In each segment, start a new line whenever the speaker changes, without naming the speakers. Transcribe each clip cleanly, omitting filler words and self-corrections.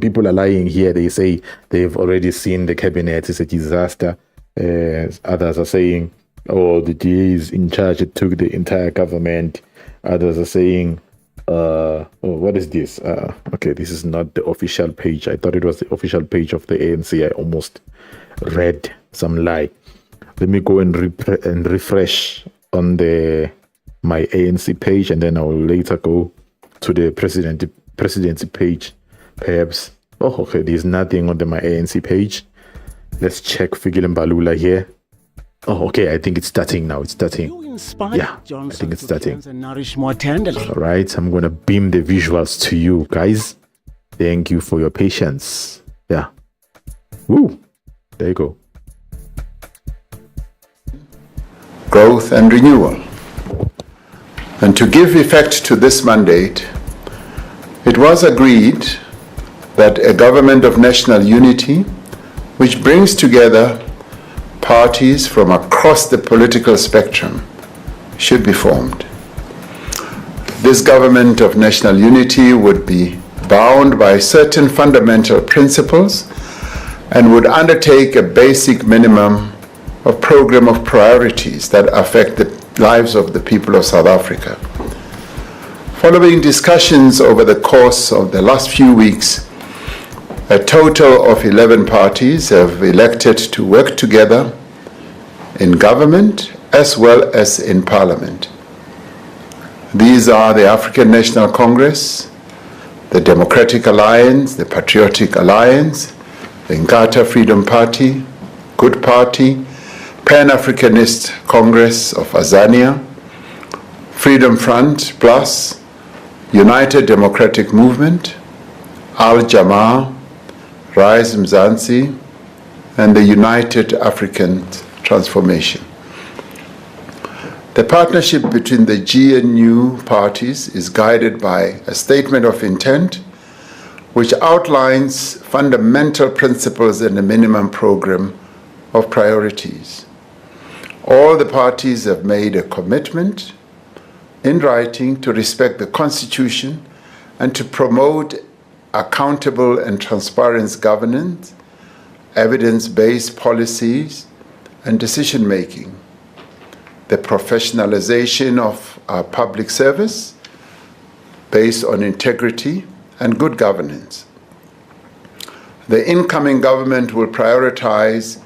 people are lying here. They say they've already seen the cabinet. It's a disaster. Others are saying, oh, the DA is in charge. It took the entire government. Others are saying, oh, what is this? Okay, this is not the official page. I thought it was the official page of the ANC. I almost read some lie. Let me go and refresh on my ANC page, and then I will later go to the presidency page, perhaps. Oh, okay, there's nothing on my ANC page. Let's check Fikile Mbalula here. Oh, okay, I think it's starting now. It's starting. Yeah, I think it's starting. All right, I'm going to beam the visuals to you guys. Thank you for your patience. Yeah. Woo. There you go.
Growth and renewal. And to give effect to this mandate, it was agreed that a government of national unity, which brings together parties from across the political spectrum, should be formed. This government of national unity would be bound by certain fundamental principles and would undertake a basic minimum of program of priorities that affect the lives of the people of South Africa. Following discussions over the course of the last few weeks, a total of 11 parties have elected to work together in government as well as in parliament. These are the African National Congress, the Democratic Alliance, the Patriotic Alliance, the Inkatha Freedom Party, Good Party, Pan-Africanist Congress of Azania, Freedom Front Plus, United Democratic Movement, Al-Jamaa, Rise Mzansi, and the United African Transformation. The partnership between the GNU parties is guided by a statement of intent which outlines fundamental principles and a minimum program of priorities. All the parties have made a commitment in writing to respect the Constitution and to promote accountable and transparent governance, evidence-based policies, and decision-making, the professionalization of our public service based on integrity and good governance. The incoming government will prioritize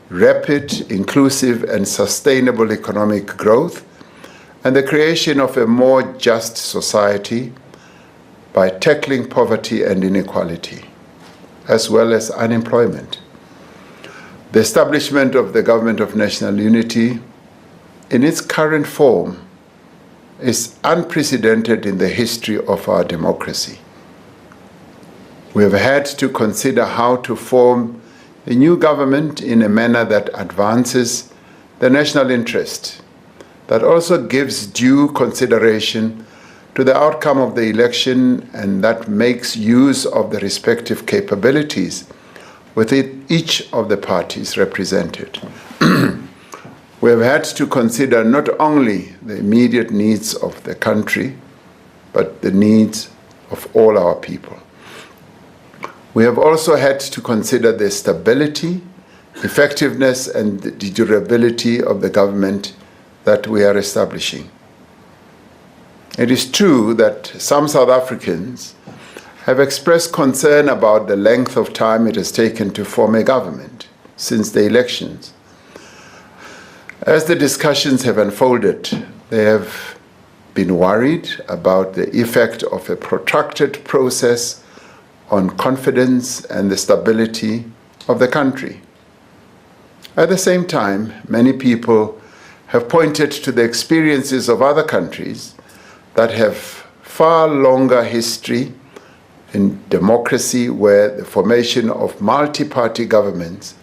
rapid, inclusive, and sustainable economic growth and the creation of a more just society by tackling poverty and inequality, as well as unemployment. The establishment of the Government of National Unity in its current form is unprecedented in the history of our democracy. We have had to consider how to form a new government in a manner that advances the national interest, that also gives due consideration to the outcome of the election and that makes use of the respective capabilities within each of the parties represented. We have had to consider not only the immediate needs of the country, but the needs of all our people. We have also had to consider the stability, effectiveness, and the durability of the government that we are establishing. It is true that some South Africans have expressed concern about the length of time it has taken to form a government since the elections. As the discussions have unfolded, they have been worried about the effect of a protracted process on confidence and the stability of the country. At the same time, many people have pointed to the experiences of other countries that have far longer history in democracy, where the formation of multi-party governments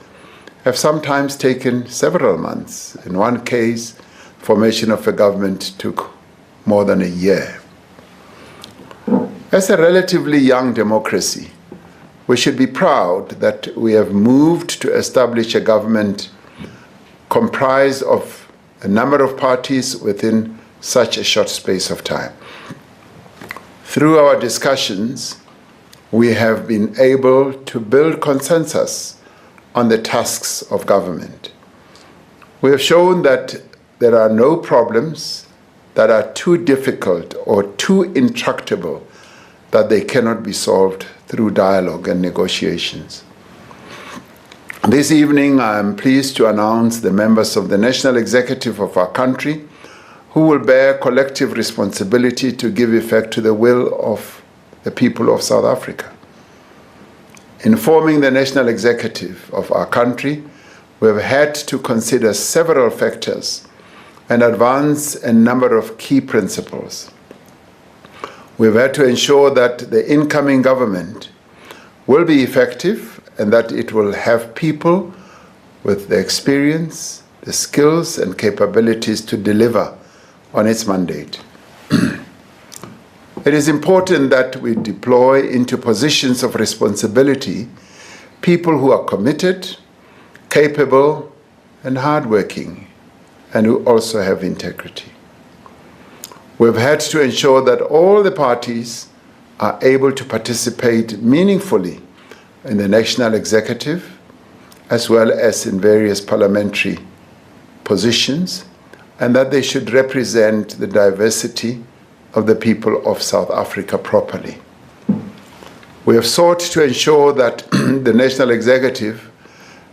have sometimes taken several months. In one case, formation of a government took more than a year. As a relatively young democracy, we should be proud that we have moved to establish a government comprised of a number of parties within such a short space of time. Through our discussions, we have been able to build consensus on the tasks of government. We have shown that there are no problems that are too difficult or too intractable that they cannot be solved through dialogue and negotiations. This evening, I am pleased to announce the members of the National Executive of our country who will bear collective responsibility to give effect to the will of the people of South Africa. In forming the National Executive of our country, we have had to consider several factors and advance a number of key principles. We have had to ensure that the incoming government will be effective and that it will have people with the experience, the skills and capabilities to deliver on its mandate. It is important that we deploy into positions of responsibility people who are committed, capable, and hardworking, and who also have integrity. We've had to ensure that all the parties are able to participate meaningfully in the national executive, as well as in various parliamentary positions, and that they should represent the diversity of the people of South Africa properly. We have sought to ensure that the national executive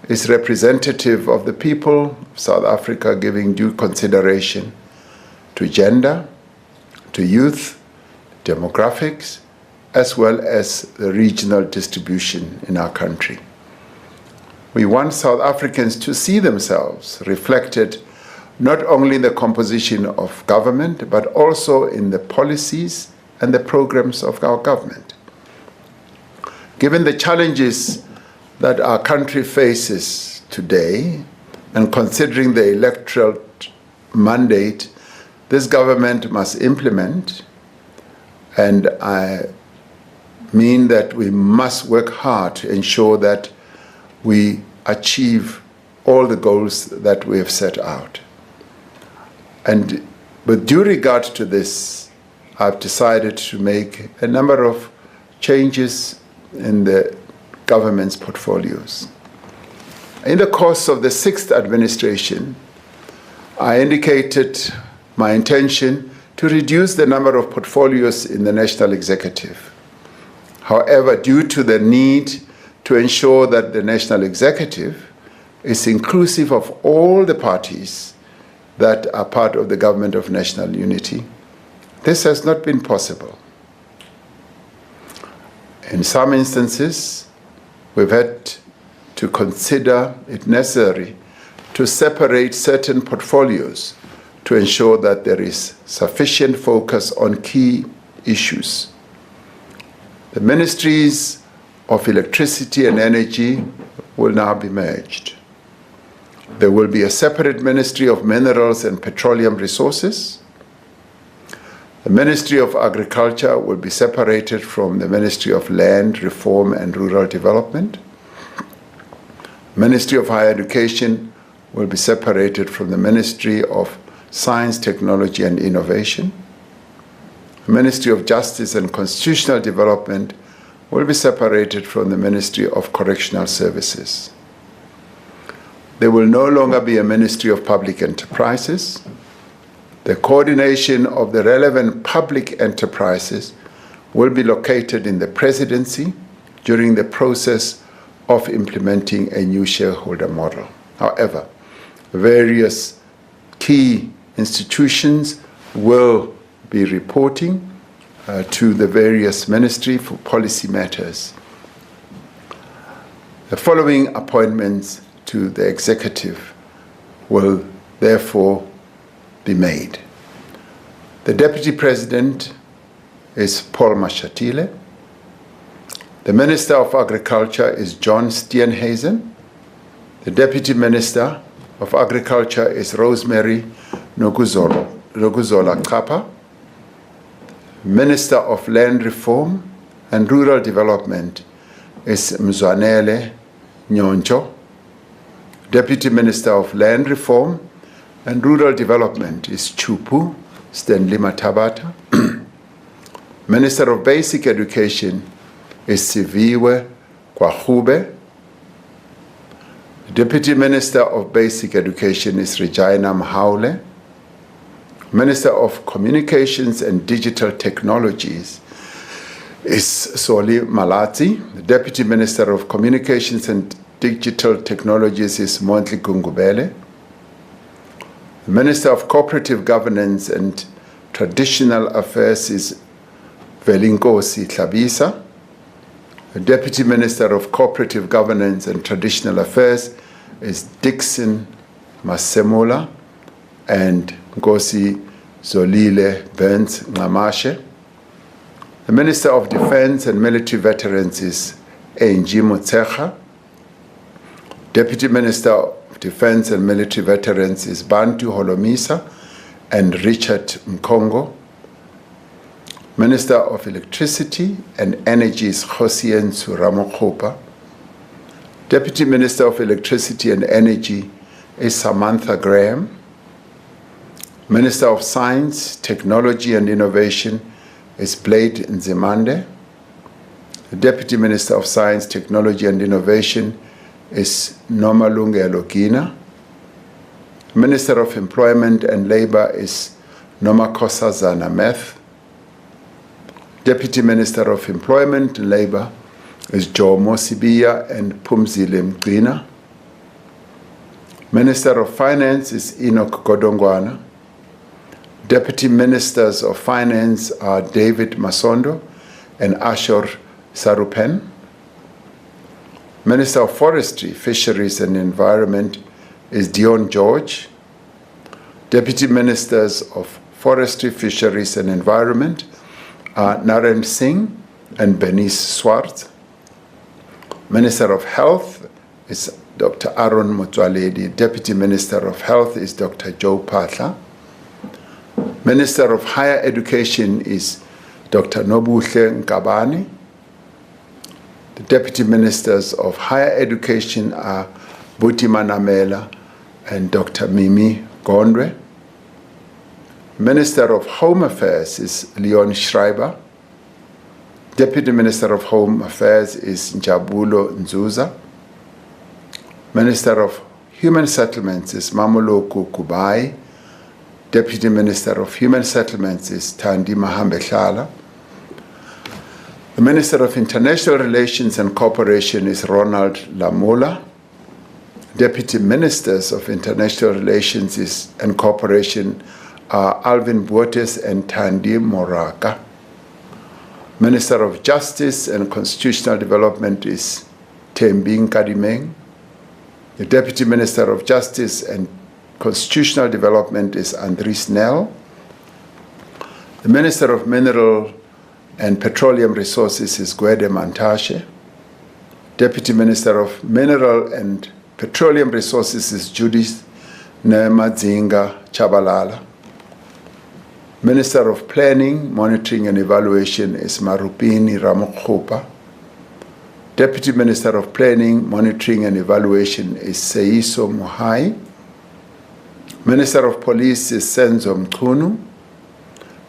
is representative of the people of South Africa, giving due consideration to gender, to youth, demographics, as well as the regional distribution in our country. We want South Africans to see themselves reflected not only in the composition of government, but also in the policies and the programs of our government. Given the challenges that our country faces today, and considering the electoral mandate this government must implement, and I mean that we must work hard to ensure that we achieve all the goals that we have set out. And with due regard to this, I've decided to make a number of changes in the government's portfolios. In the course of the 6th administration, I indicated my intention to reduce the number of portfolios in the national executive. However, due to the need to ensure that the national executive is inclusive of all the parties that are part of the government of national unity, this has not been possible. In some instances, we've had to consider it necessary to separate certain portfolios to ensure that there is sufficient focus on key issues. The ministries of electricity and energy will now be merged. There will be a separate Ministry of Minerals and Petroleum Resources. The Ministry of Agriculture will be separated from the Ministry of Land, Reform and Rural Development. Ministry of Higher Education will be separated from the Ministry of Science, Technology and Innovation. The Ministry of Justice and Constitutional Development will be separated from the Ministry of Correctional Services. There will no longer be a Ministry of Public Enterprises. The coordination of the relevant public enterprises will be located in the presidency during the process of implementing a new shareholder model. However, various key institutions will be reporting to the various ministries for policy matters. The following appointments to the executive will therefore be made. The Deputy President is Paul Mashatile. The Minister of Agriculture is John Steenhuisen. The Deputy Minister of Agriculture is Rosemary Nokuzola Kapa. Minister of Land Reform and Rural Development is Mzwanele Nyoncho. Deputy Minister of Land Reform and Rural Development is Chupu Stanley Matabata. Minister of Basic Education is Siviwe Kwahube. The Deputy Minister of Basic Education is Regina Mahaule. Minister of Communications and Digital Technologies is Soli Malati. The Deputy Minister of Communications and Digital Technologies is Mondli Gungubele. The Minister of Cooperative Governance and Traditional Affairs is Velinkosi Tlabisa. The Deputy Minister of Cooperative Governance and Traditional Affairs is Dixon Masemola and Ngosi Zolile Burns Ngamashe. The Minister of Defense and Military Veterans is Angie Motsecha. Deputy Minister of Defense and Military Veterans is Bantu Holomisa and Richard Mkongo. Minister of Electricity and Energy is Hosien Ramaphosa. Deputy Minister of Electricity and Energy is Samantha Graham. Minister of Science, Technology and Innovation is Blade Nzimande. The Deputy Minister of Science, Technology and Innovation is Nomalungelo Gina. Minister of Employment and Labor is Nomakosazana Meth. Deputy Minister of Employment and Labor is Joe Mosibia and Pumzile Mqina. Minister of Finance is Enoch Godongwana. Deputy Ministers of Finance are David Masondo and Ashor Sarupen. Minister of Forestry, Fisheries and Environment is Dion George. Deputy Ministers of Forestry, Fisheries and Environment are Naren Singh and Bernice Swart. Minister of Health is Dr. Aaron Motwaledi. Deputy Minister of Health is Dr. Joe Patla. Minister of Higher Education is Dr. Nobuhle Nkabani. The Deputy Ministers of Higher Education are Buti Manamela and Dr. Mimi Gondwe. Minister of Home Affairs is Leon Schreiber. Deputy Minister of Home Affairs is Njabulo Nzuza. Minister of Human Settlements is Mamoloko Kubai. Deputy Minister of Human Settlements is Thandi Mahambehlala. The Minister of International Relations and Cooperation is Ronald Lamola. Deputy Ministers of International Relations and Cooperation are Alvin Buotes and Thandi Moraka. Minister of Justice and Constitutional Development is Tembing Kadimeng. The Deputy Minister of Justice and Constitutional Development is Andries Nel. The Minister of Mineral and Petroleum Resources is Gwede Mantashe. Deputy Minister of Mineral and Petroleum Resources is Judith Nemadzinga Chabalala. Minister of Planning, Monitoring and Evaluation is Marupini Ramokhopa. Deputy Minister of Planning, Monitoring and Evaluation is Seiso Muhai. Minister of Police is Senzo Mchunu.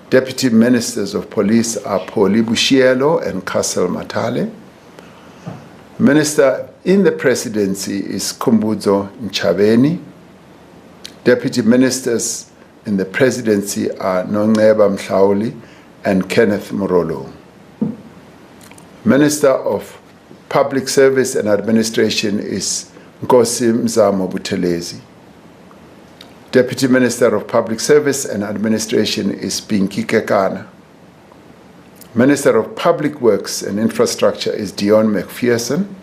Deputy Ministers of Police are Poli Bushielo and Castle Matale. Minister in the Presidency is Kumbuzo Nchabeni. Deputy Ministers in the Presidency are Nongeba Mhlauli and Kenneth Morolo. Minister of Public Service and Administration is Nkosi Mzamo Buthelezi. Deputy Minister of Public Service and Administration is Pinky Kekana. Minister of Public Works and Infrastructure is Dion McPherson.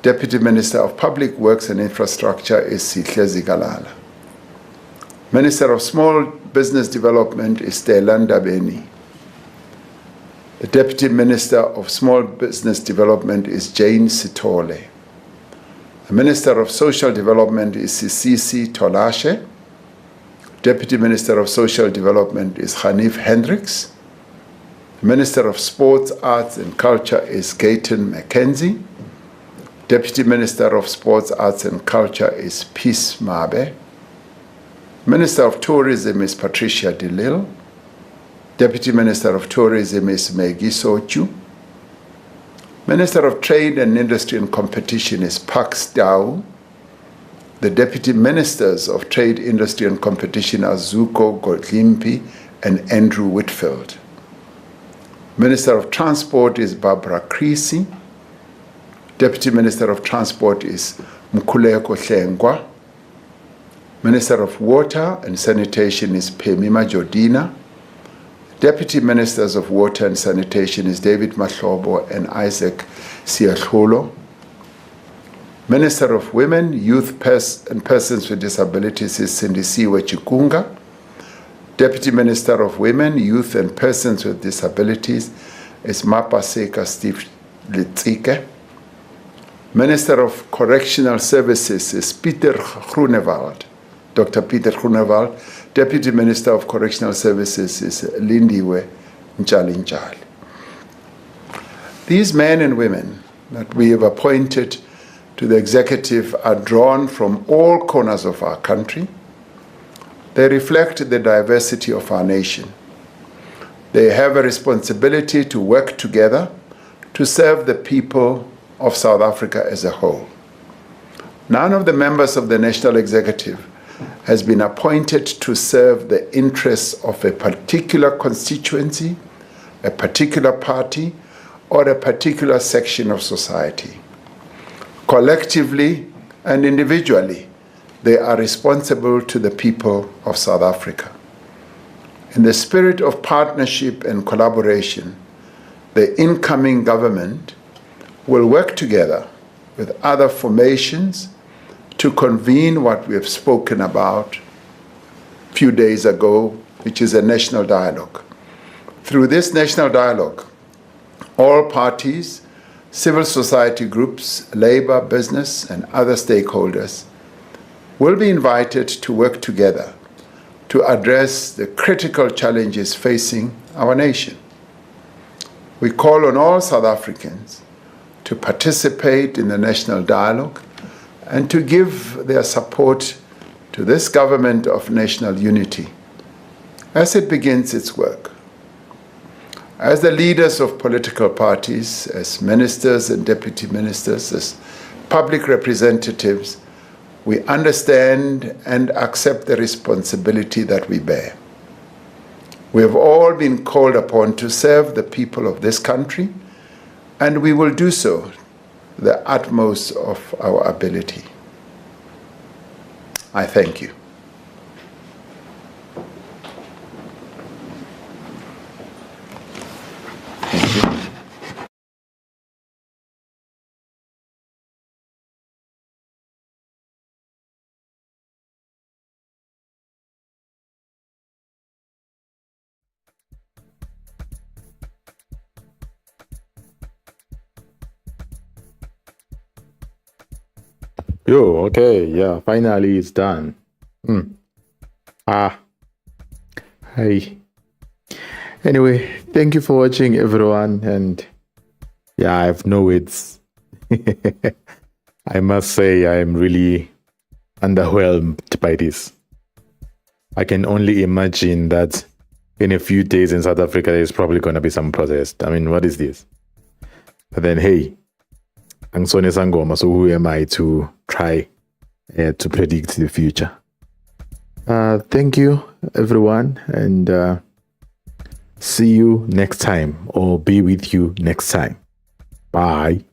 Deputy Minister of Public Works and Infrastructure is Sihlezi Galala. Minister of Small Business Development is Delanda Beni. The Deputy Minister of Small Business Development is Jane Sitole. The Minister of Social Development is Sisisi Tolashe. Deputy Minister of Social Development is Hanif Hendricks. The Minister of Sports, Arts and Culture is Gayton McKenzie. Deputy Minister of Sports, Arts and Culture is Peace Mabe. Minister of Tourism is Patricia DeLille. Deputy Minister of Tourism is Maggie Sochu. Minister of Trade and Industry and Competition is Pax Dau. The Deputy Ministers of Trade, Industry and Competition are Zuko Godlimpi and Andrew Whitfield. Minister of Transport is Barbara Creasy. Deputy Minister of Transport is Mkhuleko Hlengwa. Minister of Water and Sanitation is Phemima Jodina. Deputy Ministers of Water and Sanitation is David Mahlobo and Isaac Siahlolo. Minister of Women, Youth and Persons with Disabilities is Sindisiwe Chikunga. Deputy Minister of Women, Youth and Persons with Disabilities is Mapaseka Steve Litzike. Minister of Correctional Services is Peter Groenewald. Dr. Peter Groenewald. Deputy Minister of Correctional Services is Lindiwe Njali. These men and women that we have appointed to the executive are drawn from all corners of our country. They reflect the diversity of our nation. They have a responsibility to work together to serve the people of South Africa as a whole. None of the members of the National Executive has been appointed to serve the interests of a particular constituency, a particular party, or a particular section of society. Collectively and individually, they are responsible to the people of South Africa. In the spirit of partnership and collaboration, the incoming government will work together with other formations to convene what we have spoken about a few days ago, which is a national dialogue. Through this national dialogue, all parties, civil society groups, labor, business, and other stakeholders will be invited to work together to address the critical challenges facing our nation. We call on all South Africans to participate in the national dialogue and to give their support to this government of national unity as it begins its work. As the leaders of political parties, as ministers and deputy ministers, as public representatives, we understand and accept the responsibility that we bear. We have all been called upon to serve the people of this country, and we will do so to the utmost of our ability. I thank you.
Yo, okay, yeah, finally it's done. Hi. Anyway, thank you for watching, everyone, and yeah, I have no words. I must say I'm really underwhelmed by this. I can only imagine that in a few days in South Africa there's probably going to be some protest. I mean, what is this? But then, hey, Angsone Sangoma, so who am I to try to predict the future? Thank you, everyone, and see you next time, or be with you next time. Bye.